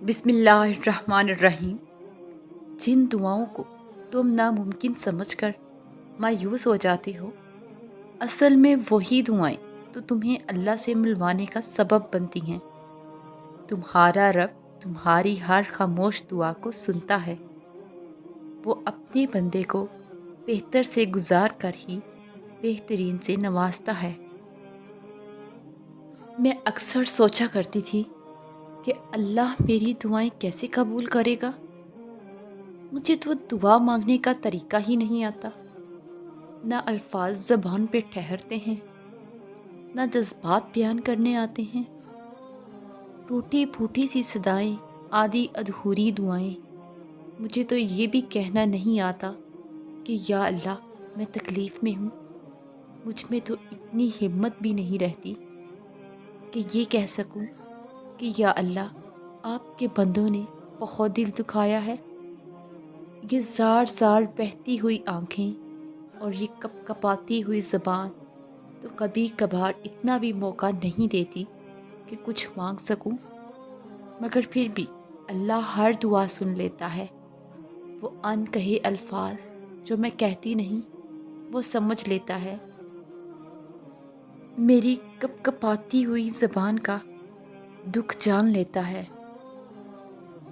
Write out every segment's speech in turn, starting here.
बिस्मिल्लाहिर्रहमानिर्रहीम। जिन दुआओं को तुम नामुमकिन समझकर मायूस हो जाते हो, असल में वही दुआएं तो तुम्हें अल्लाह से मिलवाने का सबब बनती हैं। तुम्हारा रब तुम्हारी हर खामोश दुआ को सुनता है। वो अपने बंदे को बेहतर से गुजार कर ही बेहतरीन से नवाजता है। मैं अक्सर सोचा करती थी कि अल्लाह मेरी दुआएं कैसे कबूल करेगा। मुझे तो दुआ मांगने का तरीका ही नहीं आता। ना अल्फाज ज़बान पे ठहरते हैं, ना जज्बात बयान करने आते हैं। टूटी फूटी सी सदाएं, आधी अधूरी दुआएं। मुझे तो ये भी कहना नहीं आता कि या अल्लाह मैं तकलीफ़ में हूँ। मुझ में तो इतनी हिम्मत भी नहीं रहती कि ये कह सकूँ कि या अल्लाह आपके बंदों ने बहुत दिल दुखाया है। ये ज़ार ज़ार बहती हुई आँखें और ये कपकपाती हुई ज़बान तो कभी कभार इतना भी मौका नहीं देती कि कुछ मांग सकूं, मगर फिर भी अल्लाह हर दुआ सुन लेता है। वो अनकहे अल्फाज जो मैं कहती नहीं, वो समझ लेता है। मेरी कपकपाती हुई ज़बान का दुख जान लेता है।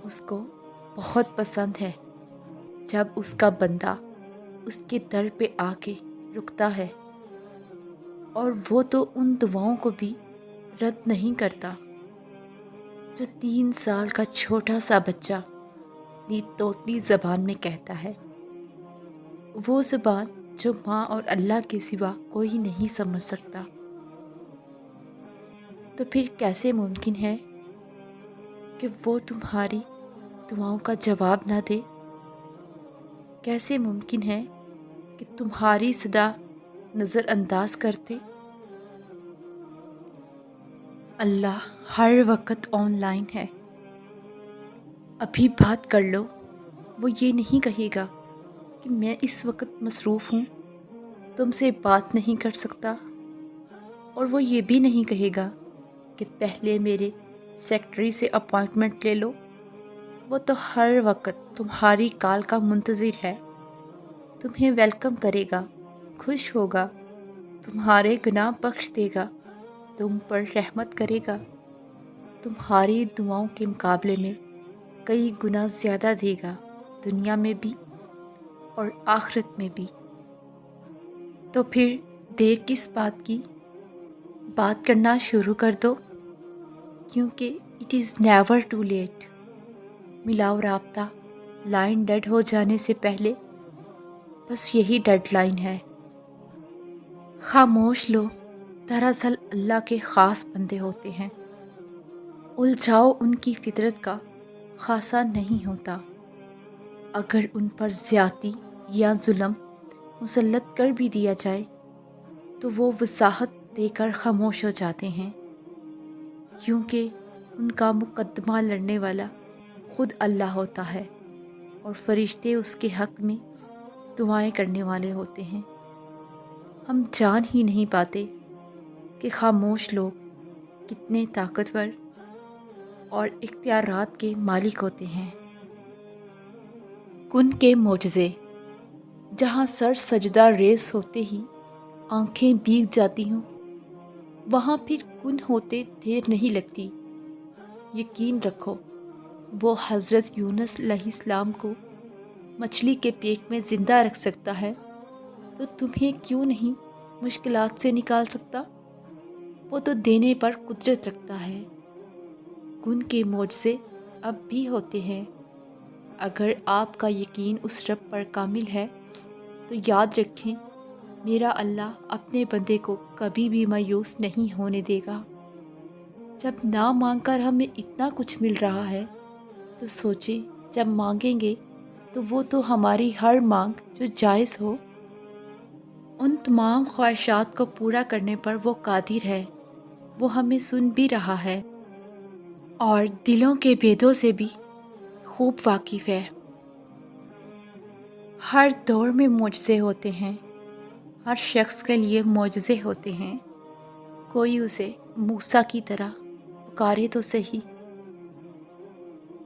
उसको बहुत पसंद है जब उसका बंदा उसके दर पे आके रुकता है, और वो तो उन दुआओं को भी रद्द नहीं करता जो 3 साल का छोटा सा बच्चा अपनी तोतली ज़बान में कहता है। वो ज़बान जो माँ और अल्लाह के सिवा कोई नहीं समझ सकता। तो फिर कैसे मुमकिन है कि वो तुम्हारी दुआओं का जवाब ना दे? कैसे मुमकिन है कि तुम्हारी सदा नज़रअंदाज करते? अल्लाह हर वक्त ऑनलाइन है। अभी बात कर लो। वो ये नहीं कहेगा कि मैं इस वक्त मसरूफ़ हूँ, तुमसे बात नहीं कर सकता। और वो ये भी नहीं कहेगा कि पहले मेरे सेक्रेटरी से अपॉइंटमेंट ले लो। वो तो हर वक्त तुम्हारी कॉल का मुंतज़िर है। तुम्हें वेलकम करेगा, खुश होगा, तुम्हारे गुनाह बख्श देगा, तुम पर रहमत करेगा, तुम्हारी दुआओं के मुकाबले में कई गुना ज़्यादा देगा, दुनिया में भी और आखिरत में भी। तो फिर देर किस बात की? बात करना शुरू कर दो, क्योंकि it is never too late. मिलाओ राब्ता। लाइन डेड हो जाने से पहले बस यही डेडलाइन है। खामोश लोग दरअसल अल्लाह के ख़ास बंदे होते हैं। उलझाओ उनकी फितरत का खासा नहीं होता। अगर उन पर ज़्यादती या जुल्म मुसल्लत कर भी दिया जाए तो वो वसाहत देकर खामोश हो जाते हैं, क्योंकि उनका मुकद्दमा लड़ने वाला खुद अल्लाह होता है और फरिश्ते उसके हक़ में दुआएं करने वाले होते हैं। हम जान ही नहीं पाते कि खामोश लोग कितने ताकतवर और इख्तियारात के मालिक होते हैं। कुन के मोजज़े। जहाँ सर सजदा रेस होते ही आंखें भीग जाती हूँ, वहाँ फिर कुन होते देर नहीं लगती। यकीन रखो, वो हज़रत यूनुस अलैहिस्सलाम को मछली के पेट में ज़िंदा रख सकता है, तो तुम्हें क्यों नहीं मुश्किलात से निकाल सकता? वो तो देने पर कुदरत रखता है। कुन के मोजज़े अब भी होते हैं। अगर आपका यकीन उस रब पर कामिल है तो याद रखें, मेरा अल्लाह अपने बंदे को कभी भी मायूस नहीं होने देगा। जब ना मांगकर हमें इतना कुछ मिल रहा है तो सोचें, जब मांगेंगे तो वो तो हमारी हर मांग जो जायज़ हो, उन तमाम ख्वाहिशात को पूरा करने पर वो कादिर है। वो हमें सुन भी रहा है और दिलों के भेदों से भी खूब वाकिफ़ है। हर दौर में मोजज़े होते हैं। हर शख्स के लिए मोजज़े होते हैं। कोई उसे मूसा की तरह पुकारे तो सही,